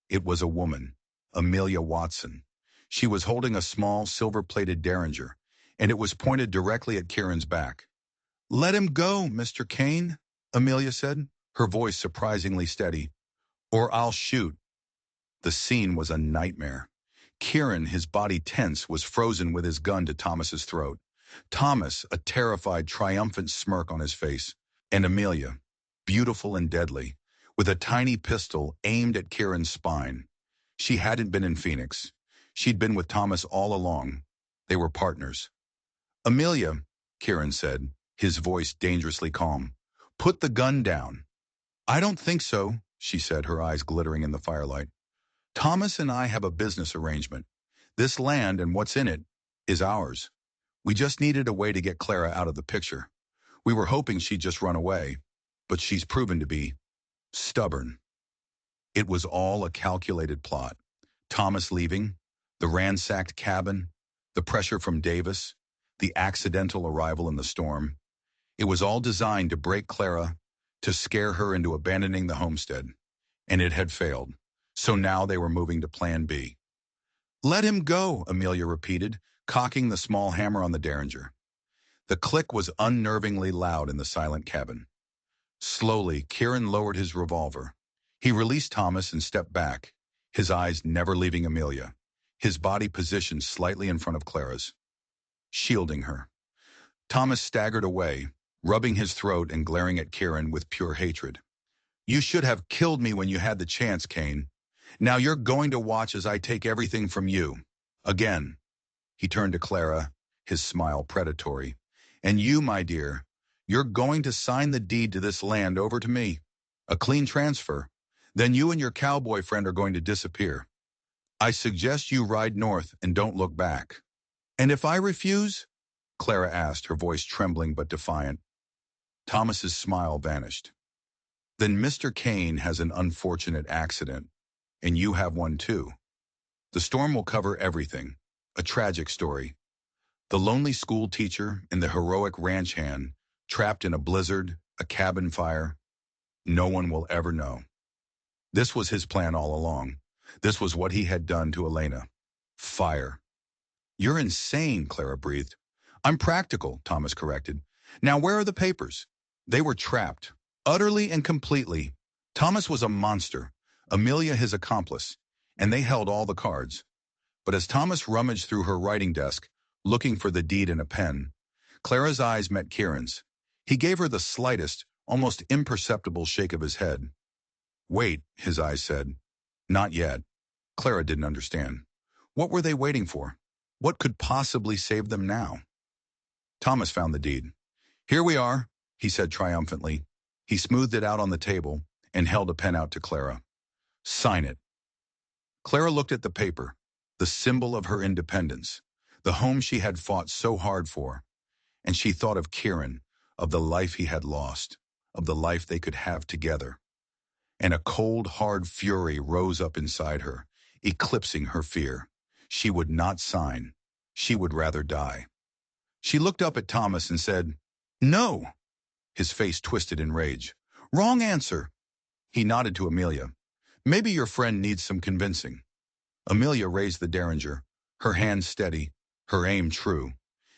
It was a woman, Amelia Watson. She was holding a small, silver-plated derringer, and it was pointed directly at Kieran's back. Let him go, Mr. Kane, Amelia said, her voice surprisingly steady. Or I'll shoot. The scene was a nightmare. Kieran, his body tense, was frozen with his gun to Thomas's throat. Thomas, a terrified, triumphant smirk on his face. And Amelia, beautiful and deadly, with a tiny pistol aimed at Kieran's spine. She hadn't been in Phoenix. She'd been with Thomas all along. They were partners. Amelia, Kieran said, his voice dangerously calm. Put the gun down. I don't think so, she said, her eyes glittering in the firelight. Thomas and I have a business arrangement. This land and what's in it is ours. We just needed a way to get Clara out of the picture. We were hoping she'd just run away, but she's proven to be stubborn. It was all a calculated plot. Thomas leaving, the ransacked cabin, the pressure from Davis, the accidental arrival in the storm. It was all designed to break Clara, to scare her into abandoning the homestead. And it had failed. So now they were moving to Plan B. Let him go, Amelia repeated, cocking the small hammer on the derringer. The click was unnervingly loud in the silent cabin. Slowly, Kieran lowered his revolver. He released Thomas and stepped back, his eyes never leaving Amelia, his body positioned slightly in front of Clara's, shielding her. Thomas staggered away, rubbing his throat and glaring at Kieran with pure hatred. You should have killed me when you had the chance, Kane. Now you're going to watch as I take everything from you. Again. He turned to Clara, his smile predatory. And you, my dear, you're going to sign the deed to this land over to me. A clean transfer. Then you and your cowboy friend are going to disappear. I suggest you ride north and don't look back. And if I refuse? Clara asked, her voice trembling but defiant. Thomas's smile vanished. Then Mr. Kane has an unfortunate accident, and you have one too. The storm will cover everything, a tragic story. The lonely school teacher and the heroic ranch hand, trapped in a blizzard, a cabin fire. No one will ever know. This was his plan all along. This was what he had done to Elena. Fire. You're insane, Clara breathed. I'm practical, Thomas corrected. Now where are the papers? They were trapped, utterly and completely. Thomas was a monster, Amelia his accomplice, and they held all the cards. But as Thomas rummaged through her writing desk, looking for the deed in a pen, Clara's eyes met Kieran's. He gave her the slightest, almost imperceptible shake of his head. Wait, his eyes said. Not yet. Clara didn't understand. What were they waiting for? What could possibly save them now? Thomas found the deed. Here we are, he said triumphantly. He smoothed it out on the table and held a pen out to Clara. Sign it. Clara looked at the paper, the symbol of her independence, the home she had fought so hard for, and she thought of Kieran, of the life he had lost, of the life they could have together. And a cold, hard fury rose up inside her, eclipsing her fear. She would not sign. She would rather die. She looked up at Thomas and said, "No." His face twisted in rage. "Wrong answer." He nodded to Amelia. "Maybe your friend needs some convincing." Amelia raised the derringer, her hand steady, her aim true.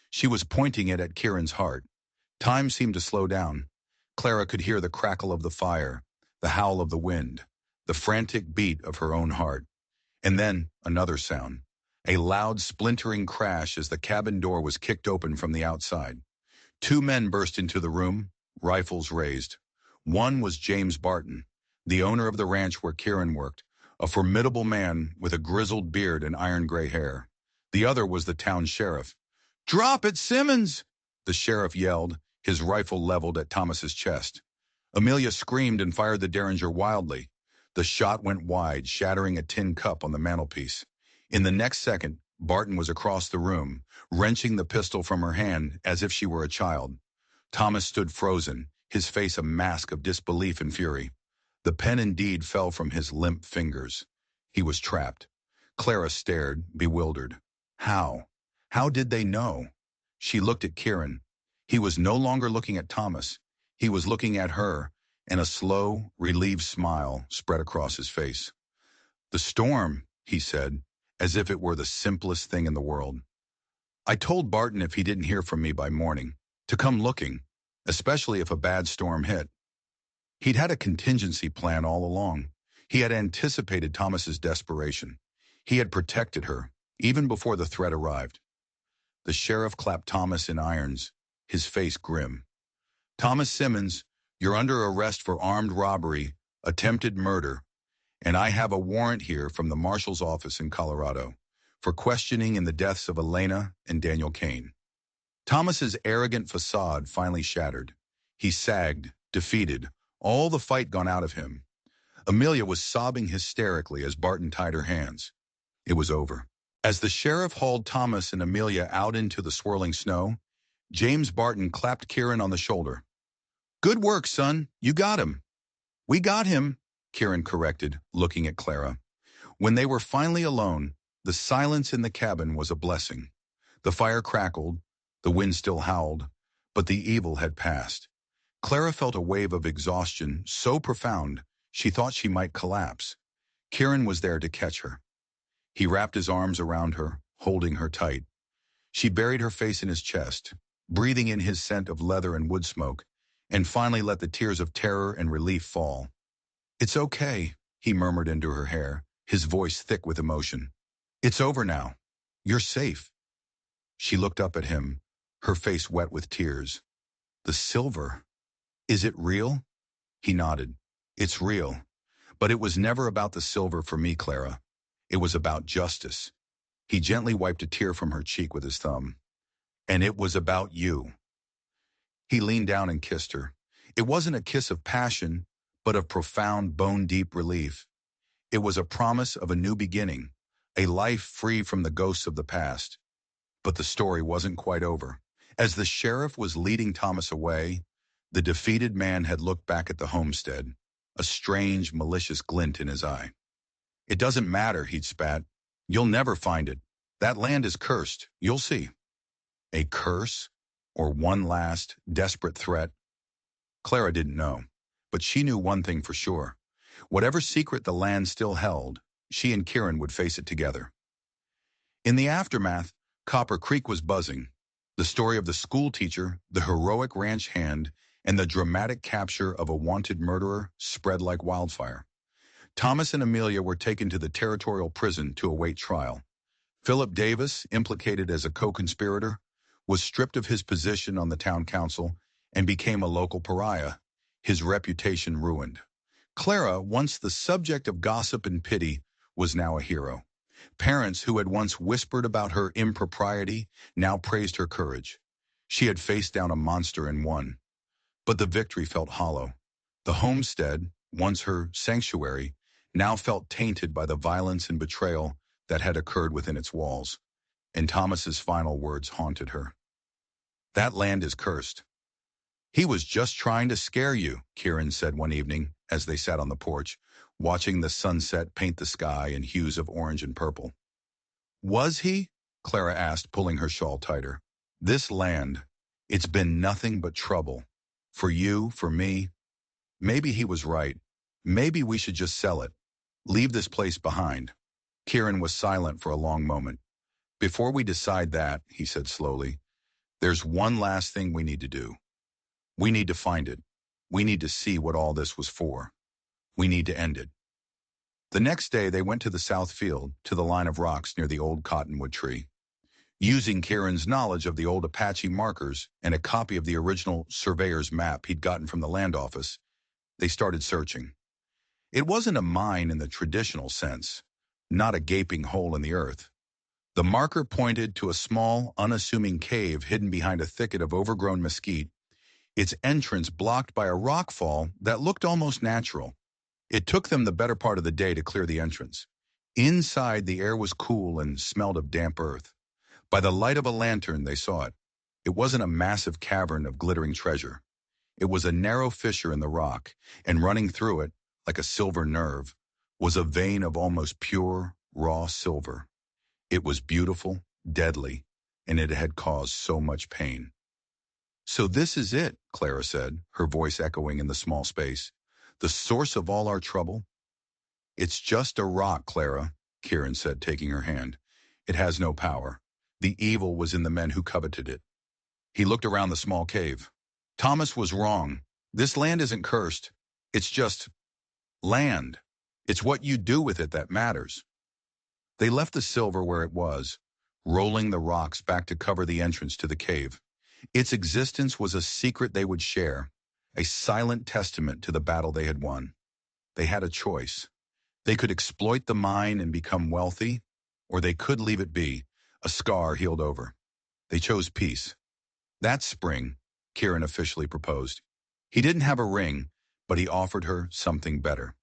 She was pointing it at Kieran's heart. Time seemed to slow down. Clara could hear the crackle of the fire, the howl of the wind, the frantic beat of her own heart. And then another sound, a loud splintering crash as the cabin door was kicked open from the outside. Two men burst into the room, rifles raised. One was James Barton, the owner of the ranch where Kieran worked, a formidable man with a grizzled beard and iron-gray hair. The other was the town sheriff. "Drop it, Simmons!" the sheriff yelled, his rifle leveled at Thomas's chest. Amelia screamed and fired the derringer wildly. The shot went wide, shattering a tin cup on the mantelpiece. In the next second, Barton was across the room, wrenching the pistol from her hand as if she were a child. Thomas stood frozen, his face a mask of disbelief and fury. The pen indeed fell from his limp fingers. He was trapped. Clara stared, bewildered. How? How did they know? She looked at Kieran. He was no longer looking at Thomas. He was looking at her, and a slow, relieved smile spread across his face. "The storm," he said, as if it were the simplest thing in the world. "I told Barton if he didn't hear from me by morning, to come looking, especially if a bad storm hit." He'd had a contingency plan all along. He had anticipated Thomas's desperation. He had protected her, even before the threat arrived. The sheriff clapped Thomas in irons, his face grim. "Thomas Simmons, you're under arrest for armed robbery, attempted murder, and I have a warrant here from the marshal's office in Colorado for questioning in the deaths of Elena and Daniel Kane." Thomas's arrogant facade finally shattered. He sagged, defeated, all the fight gone out of him. Amelia was sobbing hysterically as Barton tied her hands. It was over. As the sheriff hauled Thomas and Amelia out into the swirling snow, James Barton clapped Kieran on the shoulder. "Good work, son. You got him." "We got him," Kieran corrected, looking at Clara. When they were finally alone, the silence in the cabin was a blessing. The fire crackled, the wind still howled, but the evil had passed. Clara felt a wave of exhaustion so profound she thought she might collapse. Kieran was there to catch her. He wrapped his arms around her, holding her tight. She buried her face in his chest, breathing in his scent of leather and wood smoke, and finally let the tears of terror and relief fall. "It's okay," he murmured into her hair, his voice thick with emotion. "It's over now. You're safe." She looked up at him, her face wet with tears. "The silver. Is it real?" He nodded. "It's real. But it was never about the silver for me, Clara. It was about justice." He gently wiped a tear from her cheek with his thumb. "And it was about you." He leaned down and kissed her. It wasn't a kiss of passion, but of profound, bone-deep relief. It was a promise of a new beginning, a life free from the ghosts of the past. But the story wasn't quite over. As the sheriff was leading Thomas away, the defeated man had looked back at the homestead, a strange, malicious glint in his eye. "It doesn't matter," he'd spat. "You'll never find it. That land is cursed. You'll see." A curse? Or one last, desperate threat? Clara didn't know, but she knew one thing for sure. Whatever secret the land still held, she and Kieran would face it together. In the aftermath, Copper Creek was buzzing. The story of the school teacher, the heroic ranch hand, and the dramatic capture of a wanted murderer spread like wildfire. Thomas and Amelia were taken to the territorial prison to await trial. Philip Davis, implicated as a co-conspirator, was stripped of his position on the town council and became a local pariah, his reputation ruined. Clara, once the subject of gossip and pity, was now a hero. Parents who had once whispered about her impropriety now praised her courage. She had faced down a monster and won. But the victory felt hollow. The homestead, once her sanctuary, now felt tainted by the violence and betrayal that had occurred within its walls. And Thomas's final words haunted her. "That land is cursed." "He was just trying to scare you," Kieran said one evening as they sat on the porch, watching the sunset paint the sky in hues of orange and purple. "Was he?" Clara asked, pulling her shawl tighter. This land, it's been nothing but trouble. For you, for me. Maybe he was right. Maybe we should just sell it. Leave this place behind." Kieran was silent for a long moment. "Before we decide that," he said slowly, "there's one last thing we need to do. We need to find it. We need to see what all this was for. We need to end it." The next day, they went to the south field, to the line of rocks near the old cottonwood tree. Using Kieran's knowledge of the old Apache markers and a copy of the original surveyor's map he'd gotten from the land office, they started searching. It wasn't a mine in the traditional sense, not a gaping hole in the earth. The marker pointed to a small, unassuming cave hidden behind a thicket of overgrown mesquite, its entrance blocked by a rockfall that looked almost natural. It took them the better part of the day to clear the entrance. Inside, the air was cool and smelled of damp earth. By the light of a lantern, they saw it. It wasn't a massive cavern of glittering treasure. It was a narrow fissure in the rock, and running through it, like a silver nerve, was a vein of almost pure, raw silver. It was beautiful, deadly, and it had caused so much pain. "So this is it," Clara said, her voice echoing in the small space. "The source of all our trouble?" "It's just a rock, Clara," Kieran said, taking her hand. "It has no power. The evil was in the men who coveted it." He looked around the small cave. "Thomas was wrong. This land isn't cursed. It's just land. It's what you do with it that matters." They left the silver where it was, rolling the rocks back to cover the entrance to the cave. Its existence was a secret they would share, a silent testament to the battle they had won. They had a choice. They could exploit the mine and become wealthy, or they could leave it be, a scar healed over. They chose peace. That spring, Kieran officially proposed. He didn't have a ring, but he offered her something better.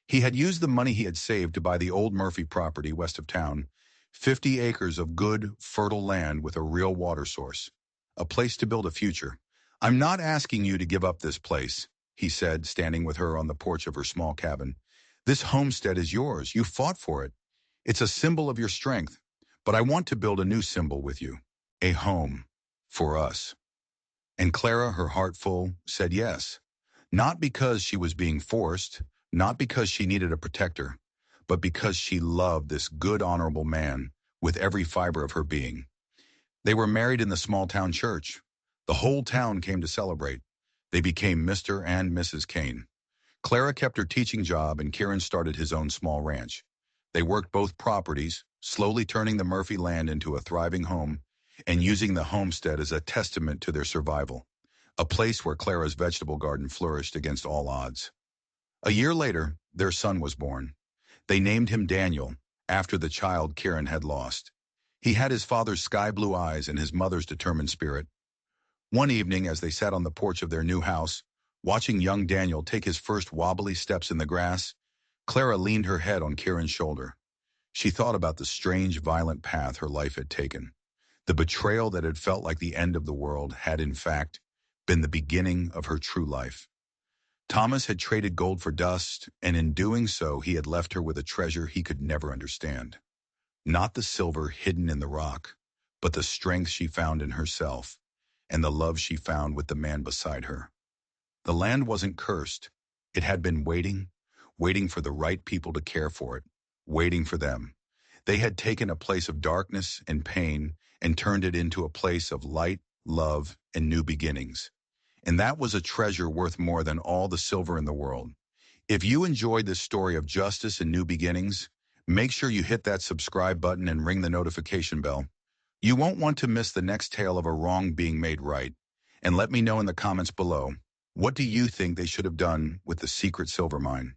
He had used the money he had saved to buy the old Murphy property west of town, 50 acres of good, fertile land with a real water source, a place to build a future. "I'm not asking you to give up this place," he said, standing with her on the porch of her small cabin. "This homestead is yours. You fought for it. It's a symbol of your strength. But I want to build a new symbol with you, a home for us." And Clara, her heart full, said yes. Not because she was being forced, not because she needed a protector, but because she loved this good, honorable man with every fiber of her being. They were married in the small town church. The whole town came to celebrate. They became Mr. and Mrs. Kane. Clara kept her teaching job and Kieran started his own small ranch. They worked both properties, slowly turning the Murphy land into a thriving home and using the homestead as a testament to their survival, a place where Clara's vegetable garden flourished against all odds. A year later, their son was born. They named him Daniel, after the child Kieran had lost. He had his father's sky-blue eyes and his mother's determined spirit. One evening, as they sat on the porch of their new house, watching young Daniel take his first wobbly steps in the grass, Clara leaned her head on Kieran's shoulder. She thought about the strange, violent path her life had taken. The betrayal that had felt like the end of the world had, in fact, been the beginning of her true life. Thomas had traded gold for dust, and in doing so, he had left her with a treasure he could never understand. Not the silver hidden in the rock, but the strength she found in herself, and the love she found with the man beside her. The land wasn't cursed. It had been waiting, waiting for the right people to care for it, waiting for them. They had taken a place of darkness and pain and turned it into a place of light, love, and new beginnings. And that was a treasure worth more than all the silver in the world. If you enjoyed this story of justice and new beginnings, make sure you hit that subscribe button and ring the notification bell. You won't want to miss the next tale of a wrong being made right. And let me know in the comments below, what do you think they should have done with the secret silver mine?